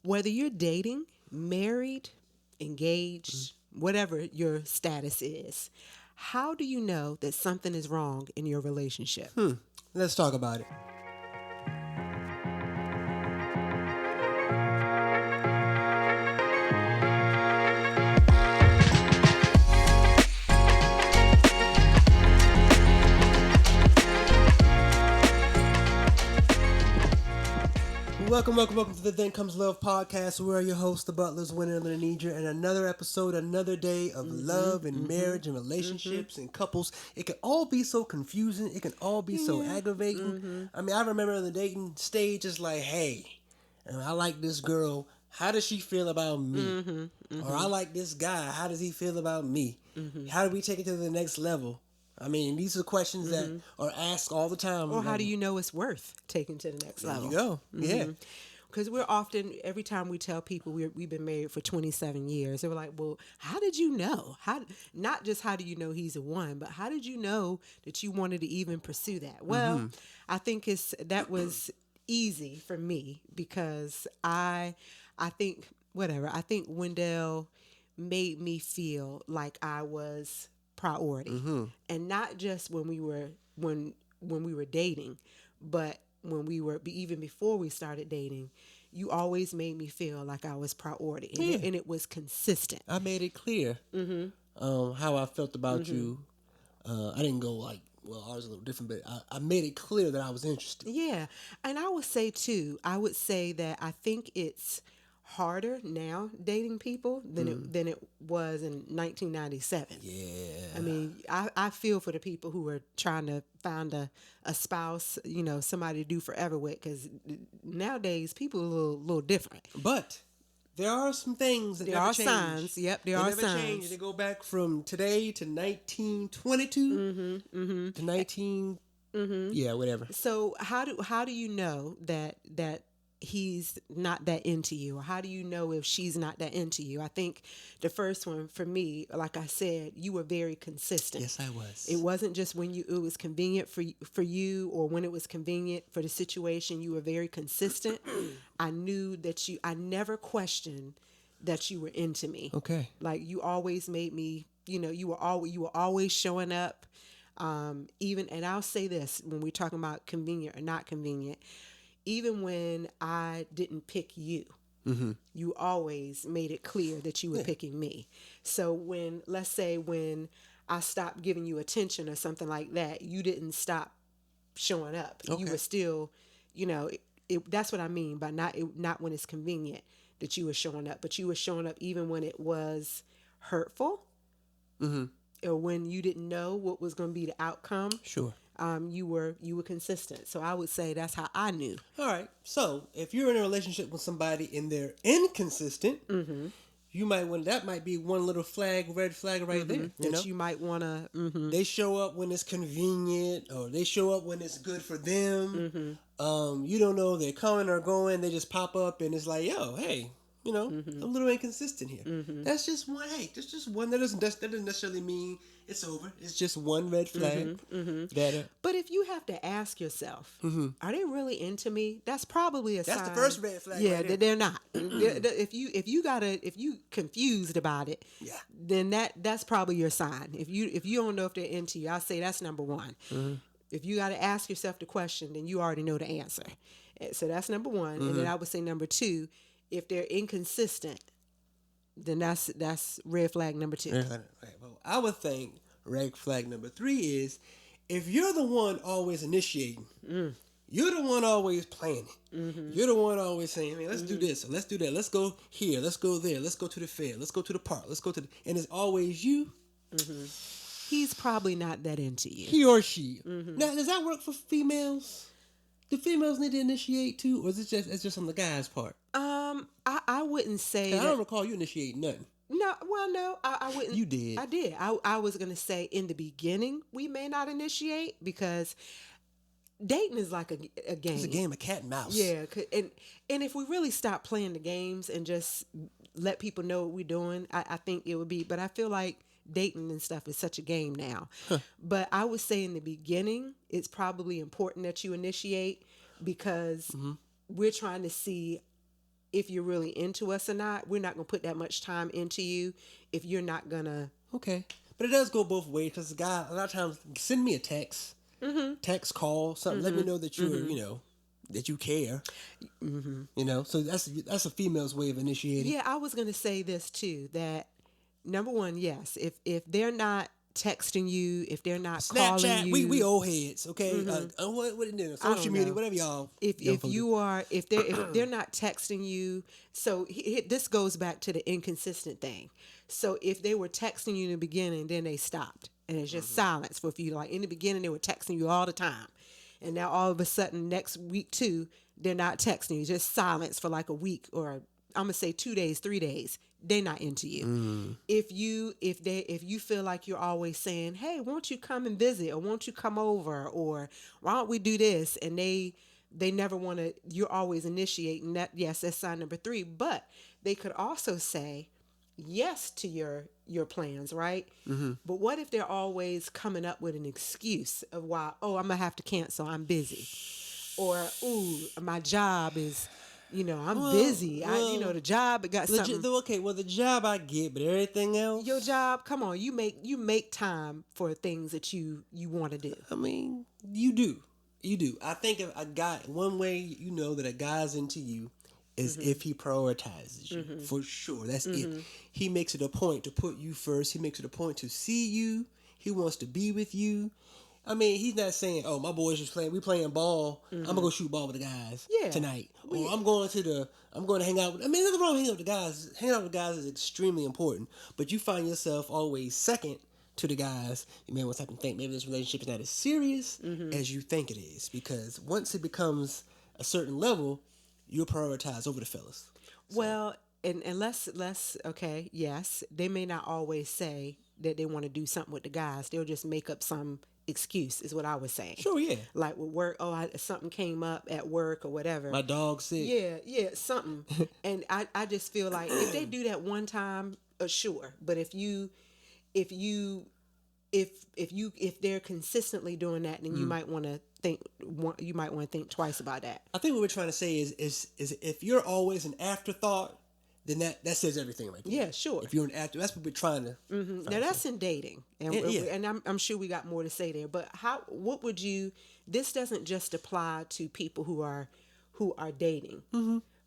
Whether you're dating, married, engaged, whatever your status is, how do you know that something is wrong in your relationship? Let's talk about it. Welcome to the Then Comes Love podcast. We're your hosts, the Butlers, Winner, and the Needra, and another episode, another day of love and marriage and relationships and couples. It can all be so confusing. It can all be so aggravating. I mean, I remember the dating stage, it's like, hey, I like this girl. How does she feel about me? Or I like this guy. How does he feel about me? How do we take it to the next level? I mean, these are questions that are asked all the time. Or how do you know it's worth taking to the next There level? you go. Yeah. Because we're often, every time we tell people we've been married for 27 years, they were like, well, how did you know? Not just how do you know he's a one, but how did you know that you wanted to even pursue that? Well, I think that was easy for me because I think, whatever, I think Wendell made me feel like I was priority. And not just when we were dating, but when we were even before we started dating, you always made me feel like I was priority, and it was consistent. I made it clear how I felt about you. I didn't go like, well, ours is a little different, but I made it clear that I was interested. Yeah, and I would say that I think it's harder now dating people than it was in 1997. Yeah. I mean, I feel for the people who are trying to find a spouse, somebody to do forever with, because nowadays people are a little different. But there are some things that There never are change. signs. Yep, there they are never signs. change. They go back from today to 1922 to 19. Yeah, whatever. So how do you know that he's not that into you, or how do you know if she's not that into you? I think the first one for me, like I said, you were very consistent. Yes, I was. It wasn't just when it was convenient for you, or when it was convenient for the situation. You were very consistent. I knew that I never questioned that you were into me. Okay. Like, you always made me, you were always showing up. Even, and I'll say this, when we're talking about convenient or not convenient, even when I didn't pick you, you always made it clear that you were picking me. So let's say when I stopped giving you attention or something like that, you didn't stop showing up. Okay. You were still, that's what I mean by not when it's convenient that you were showing up, but you were showing up even when it was hurtful, or when you didn't know what was going to be the outcome. Sure. You were consistent. So I would say that's how I knew. All right. So if you're in a relationship with somebody and they're inconsistent, that might be one little red flag right there. You might want to. They show up when it's convenient, or they show up when it's good for them. You don't know if they're coming or going. They just pop up and it's like, yo, hey, I'm a little inconsistent here. That's just one. Hey, that's just one. That doesn't necessarily mean it's over. It's just one red flag. But if you have to ask yourself, are they really into me? That's probably a sign. That's the first red flag. Yeah, right there. they're not. If you confused about it, then that's probably your sign. If you don't know if they're into you, I'll say that's number one. If you got to ask yourself the question, then you already know the answer. So that's number one. And then I would say number two, if they're inconsistent, then that's red flag number two. Right. Well, I would think red flag number three is if you're the one always initiating, you're the one always planning. You're the one always saying, "Hey, let's do this, or let's do that. Let's go here. Let's go there. Let's go to the fair. Let's go to the park. Let's go to," and it's always you. He's probably not that into you. He or she. Now, does that work for females? Do females need to initiate too, or is it's just on the guy's part? I wouldn't say. I don't recall you initiating nothing. No, well, no, I wouldn't. You did. I did. I was gonna say in the beginning we may not initiate because dating is like a game. It's a game of cat and mouse. Yeah, and if we really stop playing the games and just let people know what we're doing, I think it would be. But I feel like dating and stuff is such a game now. But I would say in the beginning, it's probably important that you initiate because we're trying to see if you're really into us or not. We're not going to put that much time into you if you're not going to. Okay. But it does go both ways because the guy, a lot of times, send me a text, text, call, something. Let me know that you're, that you care. So that's a female's way of initiating. Yeah, I was going to say this too, that number one, yes, if they're not texting you, if they're not calling Snapchat, you, we old heads, okay? What it is, social media, whatever y'all. if they're not texting you, so this goes back to the inconsistent thing. So if they were texting you in the beginning, then they stopped, and it's just silence for a few. Like in the beginning, they were texting you all the time, and now all of a sudden, next week too, they're not texting you, just silence for like a week, or I'm gonna say 2 days, 3 days. They're not into you. If you feel like you're always saying, "Hey, won't you come and visit?" or "Won't you come over?" or "Why don't we do this?" and they never want to, you're always initiating that. Yes, that's sign number 3. But they could also say yes to your plans, right? But what if they're always coming up with an excuse of why? Oh, I'm gonna have to cancel. I'm busy, or ooh, my job is. I'm busy. The job it got something. Okay, well, the job I get, but everything else. Your job, come on, you make time for things that you want to do. I mean, you do. I think if a guy, one way you know that a guy's into you is if he prioritizes you, for sure. That's it. He makes it a point to put you first. He makes it a point to see you. He wants to be with you. I mean, he's not saying, "Oh, my boys just playing. We playing ball. I'm gonna go shoot ball with the guys tonight." Or I'm going to hang out. I mean, nothing wrong with hanging out with the guys. Hanging out with the guys is extremely important. But you find yourself always second to the guys. You may want to think maybe this relationship is not as serious as you think it is, because once it becomes a certain level, you'll prioritize over the fellas. So. Well, and let's okay, yes, they may not always say that they want to do something with the guys. They'll just make up some excuse, is what I was saying. Sure, yeah. Like with work, something came up at work or whatever. My dog's sick. Yeah, something. And I just feel like if they do that one time, sure. But if they're consistently doing that, then you might want to think twice about that. I think what we're trying to say is if you're always an afterthought, then that says everything right there. Yeah, sure. If you're an actor, that's what we're trying to. Now that's in dating, and I'm sure we got more to say there. But what would you? This doesn't just apply to people who are dating.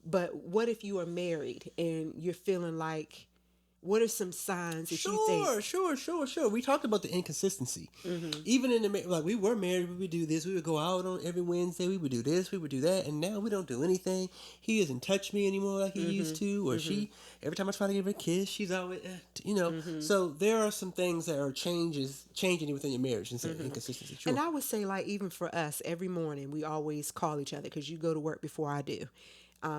But what if you are married and you're feeling like? What are some signs that you think? Sure. We talked about the inconsistency. Even in the we were married, we would do this. We would go out on every Wednesday. We would do this. We would do that. And now we don't do anything. He doesn't touch me anymore like he used to, or she. Every time I try to give her a kiss, she's always, So there are some things that are changing within your marriage and inconsistency. Sure. And I would say, like, even for us, every morning we always call each other because you go to work before I do.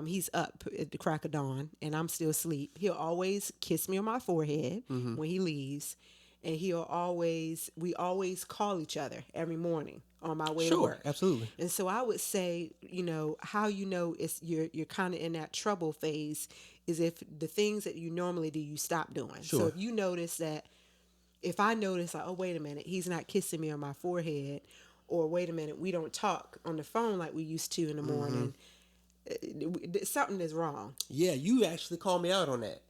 He's up at the crack of dawn, and I'm still asleep. He'll always kiss me on my forehead when he leaves, and we always call each other every morning on my way to work. Sure, absolutely. And so I would say, how it's you're kind of in that trouble phase is if the things that you normally do, you stop doing. Sure. So if you notice that, if I notice, like, oh, wait a minute, he's not kissing me on my forehead, or wait a minute, we don't talk on the phone like we used to in the morning, something is wrong. Yeah, you actually called me out on that.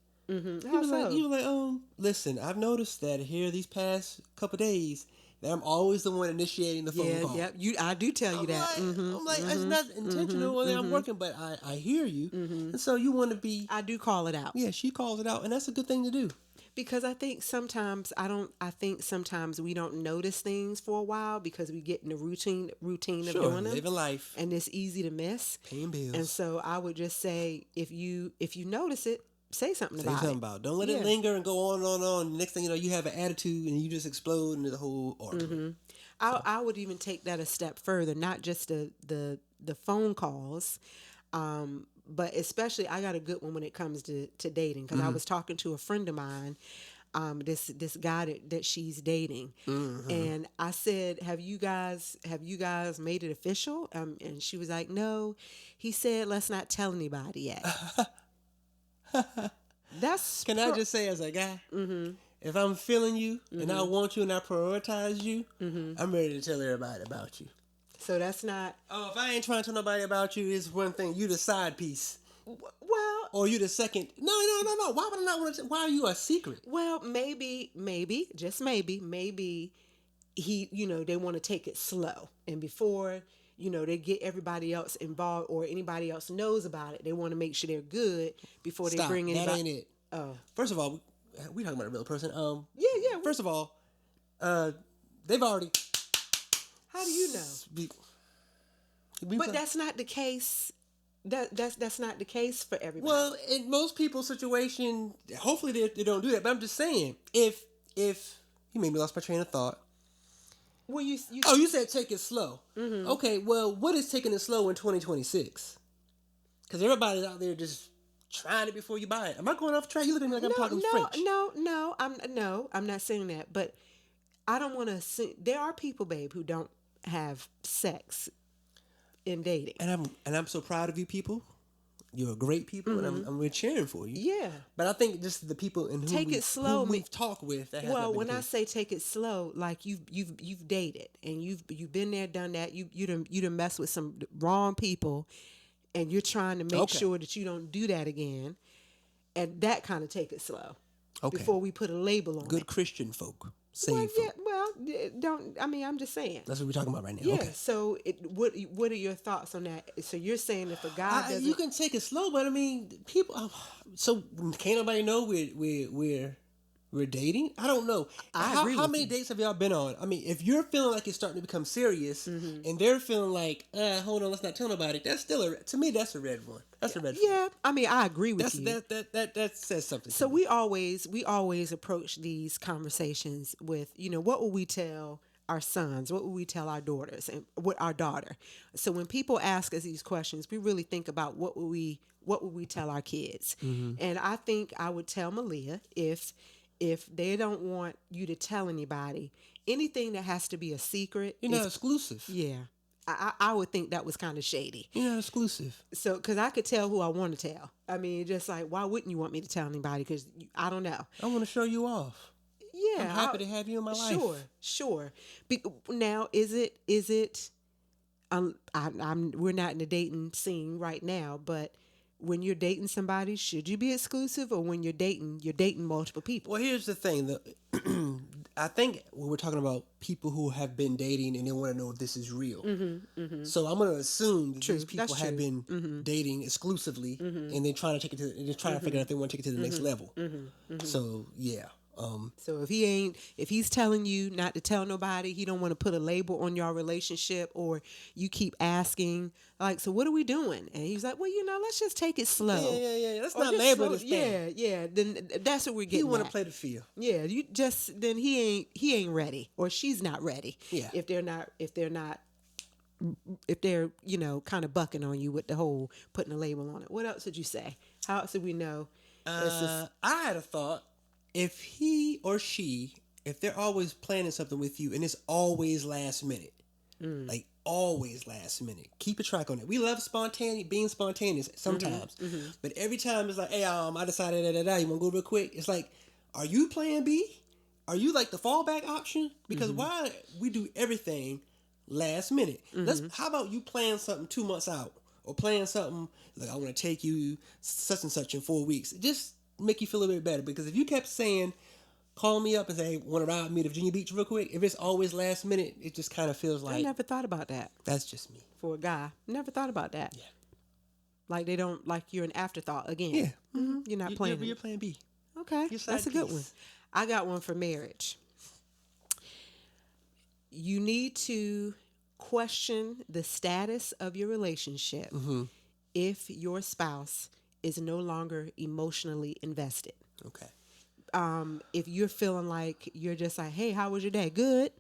How so? You were like, listen, I've noticed that here these past couple of days that I'm always the one initiating the phone call. Yeah, I do tell you that. I'm like, it's not intentional when I'm working, but I hear you, and so you want to be. I do call it out. Yeah, she calls it out, and that's a good thing to do. Because I think sometimes sometimes we don't notice things for a while because we get in the routine of doing them. Living life. And it's easy to miss. Paying bills. And so I would just say, if you notice it, say something about it. Don't let it linger and go on and on and on. Next thing you know, you have an attitude and you just explode into the whole argument. I would even take that a step further, not just the phone calls, but especially, I got a good one when it comes to dating, because I was talking to a friend of mine, this guy that she's dating, and I said, "Have you guys made it official?" And she was like, "No." He said, "Let's not tell anybody yet." Can I just say, as a guy, if I'm feeling you and I want you and I prioritize you, I'm ready to tell everybody about you. So that's not. Oh, if I ain't trying to tell nobody about you, it's one thing. You the side piece. Well, Or you the second? No. Why would I not want to? Why are you a secret? well, maybe, just maybe he, they want to take it slow, and before they get everybody else involved or anybody else knows about it, they want to make sure they're good before they Stop. bring That anybody. ain't it. Oh, First of all, we talking about a real person. yeah. First of all, they've already. How do you know? We But that's not the case. That's not the case for everybody. Well, in most people's situation, hopefully they don't do that. But I'm just saying, if you made me lost my train of thought. Well, you Oh, you said take it slow. Mm-hmm. Okay, well, what is taking it slow in 2026? Because everybody's out there just trying it before you buy it. Am I going off track? You look at me like I'm talking French. No. I'm not saying that. But I don't want to. There are people, babe, who don't have sex in dating. And I'm so proud of you people. You're great people, and we're cheering for you. Yeah. But I think just the people in whom we've talked with. That well, when I say take it slow, like you've dated and you've been there, done that. You done mess with some wrong people, and you're trying to make sure that you don't do that again, and that kind of take it slow. Okay. Before we put a label on it. Good Christian folk. Well, folk. don't. I mean, I'm just saying. That's what we're talking about right now. Yeah. Okay. So, what are your thoughts on that? So you're saying if a guy doesn't, you can take it slow, but I mean, people. So can't nobody know we're dating? I don't know. I agree How with many you. dates have y'all been on? I mean, if you're feeling like it's starting to become serious, and they're feeling like, hold on, let's not tell nobody. That's still to me. That's a red one. That's a red. yeah. I mean, I agree with you. That says something. So we always approach these conversations with, what will we tell our sons? What will we tell our daughters and what our daughter? So when people ask us these questions, we really think about what would we tell our kids? And I think I would tell Malia if they don't want you to tell anybody anything that has to be a secret. You're not exclusive. Yeah. I would think that was kind of shady. You're not exclusive. So, because I could tell who I want to tell. I mean, just like, why wouldn't you want me to tell anybody? Because I don't know. I want to show you off. Yeah. I'm happy to have you in my life. Sure. Now, is it, we're not in the dating scene right now, but when you're dating somebody, should you be exclusive, or when you're dating multiple people? Well, here's the thing. I think when we're talking about people who have been dating and they want to know if this is real. So I'm going to assume that these people have been dating exclusively, and they're trying to take it to, and they're trying to figure out if they want to take it to the next level. So yeah. So if he's telling you not to tell nobody, he don't want to put a label on your relationship, or you keep asking like, so what are we doing? And he's like, well, let's just take it slow. Yeah. Let's not label this thing. Yeah. Then that's what we're getting. You want at. to play the field. Yeah, then he ain't ready, or she's not ready. Yeah. If they're kind of bucking on you with the whole putting a label on it. What else did you say? How else did we know? I had a thought. If he or she, if they're always planning something with you and it's always last minute, like always last minute, keep a track on it. We love being spontaneous sometimes, but every time it's like, hey, I decided you want to go real quick. It's like, are you plan B? Are you like the fallback option? Because why we do everything last minute? How about you plan something 2 months out, or plan something like, I want to take you such and such in 4 weeks. Just make you feel a little bit better, because if you kept saying, call me up and say, hey, want to ride me to Virginia Beach real quick, if it's always last minute, it just kind of feels like, I never thought about that. That's just me. For a guy, never thought about that. Yeah. Like they don't, like you're an afterthought again. Yeah. You're not playing. You're plan B. Okay, that's a good one. I got one for marriage. You need to question the status of your relationship if your spouse is no longer emotionally invested. Okay. If you're feeling like you're just like, hey, how was your day? Good.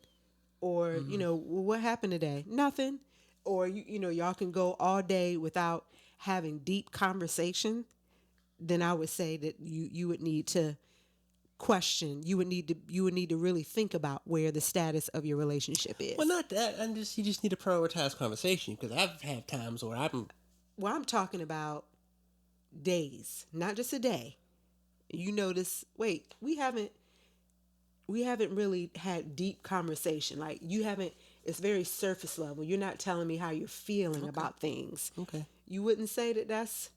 Or, well, what happened today? Nothing. Or, y'all can go all day without having deep conversation, then I would say that you would need to question. You would need to really think about where the status of your relationship is. Well, not that. You just need to prioritize conversation, because I've had times where I'm talking about days, not just a day. You notice, wait, we haven't really had deep conversation. Like it's very surface level. You're not telling me how you're feeling about things. Okay. You wouldn't say that that's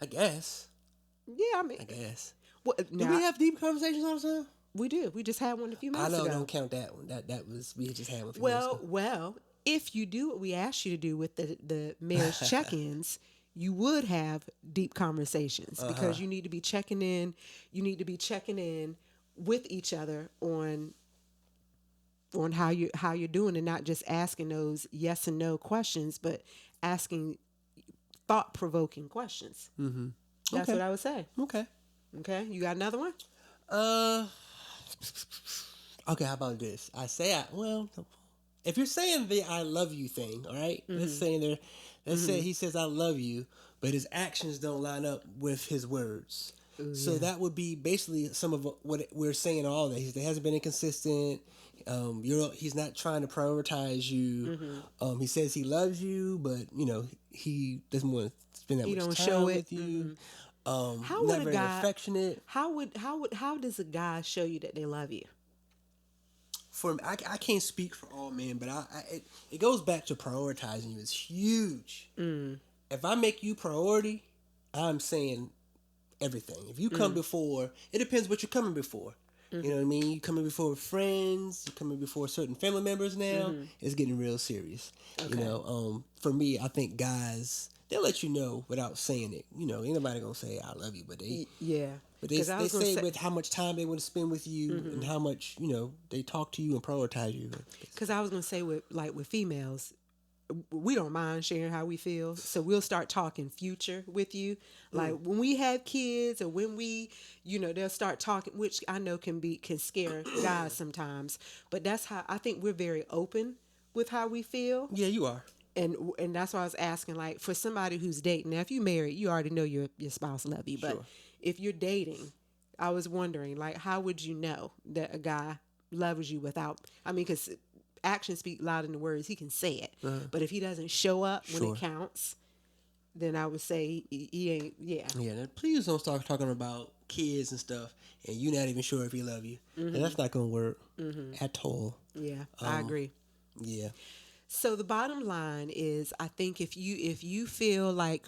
I guess. Yeah, I mean, I guess. well, Do now, we have deep conversations all the time? we do. We just had one a few I minutes know. ago. Don't count that one. That was we just had one a few minutes ago. Well, if you do what we asked you to do with the marriage check-ins, you would have deep conversations because you need to be checking in. You need to be checking in with each other on how you're doing, and not just asking those yes and no questions, but asking thought-provoking questions. Mm-hmm. That's Okay. what I would say. Okay. Okay, you got another one? Uh. Okay. How about this? Well, if you're saying the "I love you" thing, all right, let's say there, let's say he says "I love you," but his actions don't line up with his words. So that would be basically some of what we're saying. All that he hasn't been inconsistent. He's not trying to prioritize you. He says he loves you, but he doesn't want to spend that He much don't time show it. with you. How Not would a very guy? affectionate. How does a guy show you that they love you? For me, I can't speak for all men, but it goes back to prioritizing you. It's huge. If I make you priority, I'm saying everything. If you come before, it depends what you're coming before. You know what I mean? You coming before friends, you coming before certain family members now, it's getting real serious. Okay. For me, I think guys, they'll let you know without saying it. Ain't nobody gonna say I love you, but Yeah. they say with how much time they want to spend with you and how much, they talk to you and prioritize you. Because I was gonna say with females, we don't mind sharing how we feel, so we'll start talking future with you. Like when we have kids, or when we, they'll start talking, which I know can scare guys sometimes. But that's how I think we're very open with how we feel, Yeah, you are. and that's why I was asking. Like for somebody who's dating, now if you married, you already know your spouse love you. But Sure. if you're dating, I was wondering, like, how would you know that a guy loves you without? I mean, because actions speak louder than words. He can say it, but if he doesn't show up when Sure. it counts, then I would say he ain't. Yeah. Yeah, now please don't start talking about kids and stuff, and you're not even sure if he love you. And that's not gonna work at all. Yeah, I agree. Yeah. So the bottom line is, I think if you feel like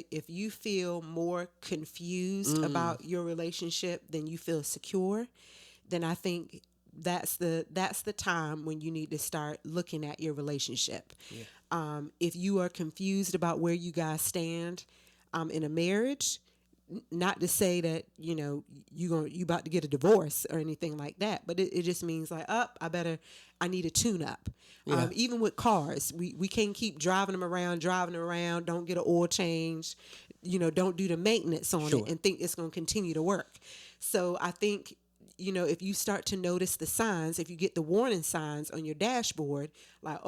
if you feel more confused about your relationship than you feel secure, then I think that's the time when you need to start looking at your relationship. If you are confused about where you guys stand in a marriage, not to say that you about to get a divorce or anything like that, but it just means like, I need a tune up. Yeah. Even with cars, we can't keep driving them around, don't get an oil change, don't do the maintenance on Sure. it and think it's going to continue to work. So I think, if you start to notice the signs, if you get the warning signs on your dashboard, like,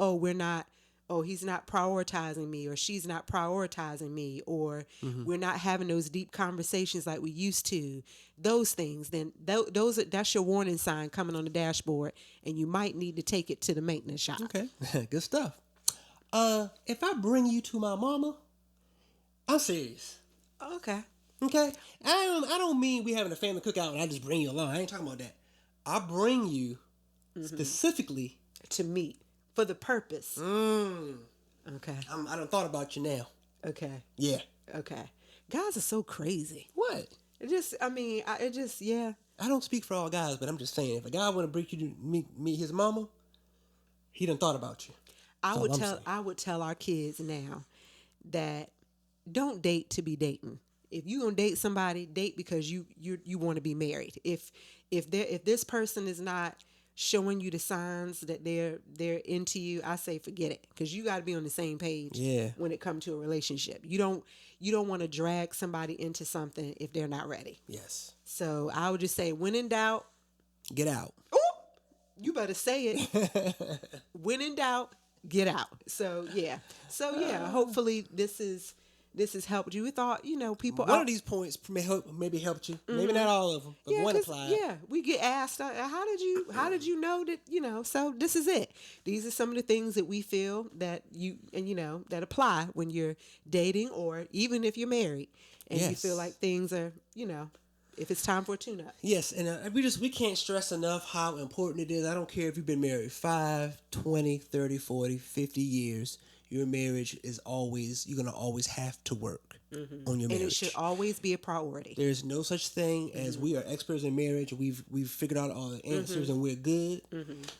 he's not prioritizing me, or she's not prioritizing me, or we're not having those deep conversations like we used to, those things, then that's your warning sign coming on the dashboard, and you might need to take it to the maintenance shop. Okay. Good stuff. If I bring you to my mama, I'm serious. Okay. Okay. I don't mean we having a family cookout and I just bring you along. I ain't talking about that. I bring you specifically To meet for the purpose. Okay. I done thought about you now. Okay. Yeah. Okay. Guys are so crazy. What? Yeah. I don't speak for all guys, but I'm just saying, if a guy want to bring you to meet his mama, he done thought about you. I That's would all I'm tell saying. I would tell our kids now that don't date to be dating. If you gonna date somebody, date because you want to be married. If this person is not showing you the signs that they're into you, I say forget it, because you got to be on the same page. Yeah. When it comes to a relationship, you don't want to drag somebody into something if they're not ready. Yes. So I would just say, when in doubt, Get out. you better say it. When in doubt, get out. So yeah. Hopefully this has helped you. We thought, people. One of these points maybe helped you. Maybe not all of them, but one 'cause, applied. yeah, we get asked, how did you know that, so this is it. These are some of the things that we feel that that apply when you're dating, or even if you're married and you Yes. feel like things are, if it's time for a tune-up. Yes, and we can't stress enough how important it is. I don't care if you've been married 5, 20, 30, 40, 50 years. Your marriage is you're going to always have to work. on your marriage. And it should always be a priority. There's no such thing as we are experts in marriage. We've figured out all the answers and we're good.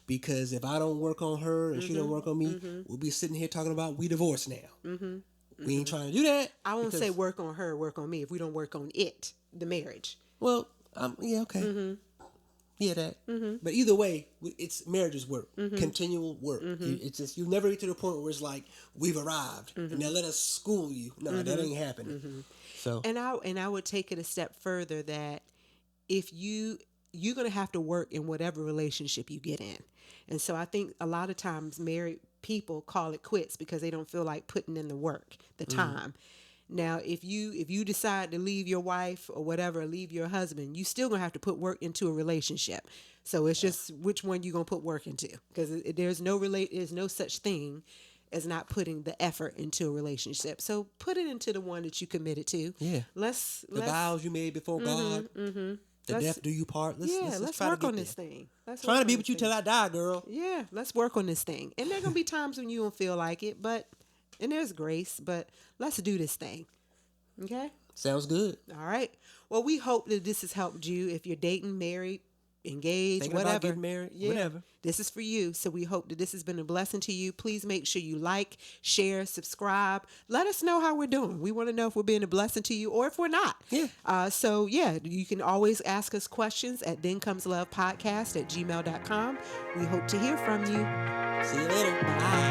Because if I don't work on her and she don't work on me, we'll be sitting here talking about we divorced now. We ain't trying to do that. I won't say work on her, work on me if we don't work on it, the marriage. Well, yeah, okay. Yeah, that. But either way, it's marriage's work, continual work. It's just you never get to the point where it's like we've arrived and now let us school you. No, that ain't happening. So And I would take it a step further that if you're gonna have to work in whatever relationship you get in, and so I think a lot of times married people call it quits because they don't feel like putting in the work, the time. Now, if you decide to leave your wife or whatever, leave your husband, you still gonna have to put work into a relationship. So it's just which one you gonna put work into, because there's no such thing as not putting the effort into a relationship. So put it into the one that you committed to. yeah, Let's the vows you made before God, the death do you part. Let's try work to on get this there. thing. Let's Trying work to be on with this you thing. till I die, girl. Yeah, let's work on this thing. And there are gonna be times when you don't feel like it, and there's grace, but let's do this thing. Okay? Sounds good. All right. Well, we hope that this has helped you if you're dating, married, engaged, Thinking whatever. about getting married, whatever. This is for you. So we hope that this has been a blessing to you. Please make sure you like, share, subscribe. Let us know how we're doing. We want to know if we're being a blessing to you or if we're not. Yeah. So you can always ask us questions at thencomeslove podcast@gmail.com. We hope to hear from you. See you later. Bye.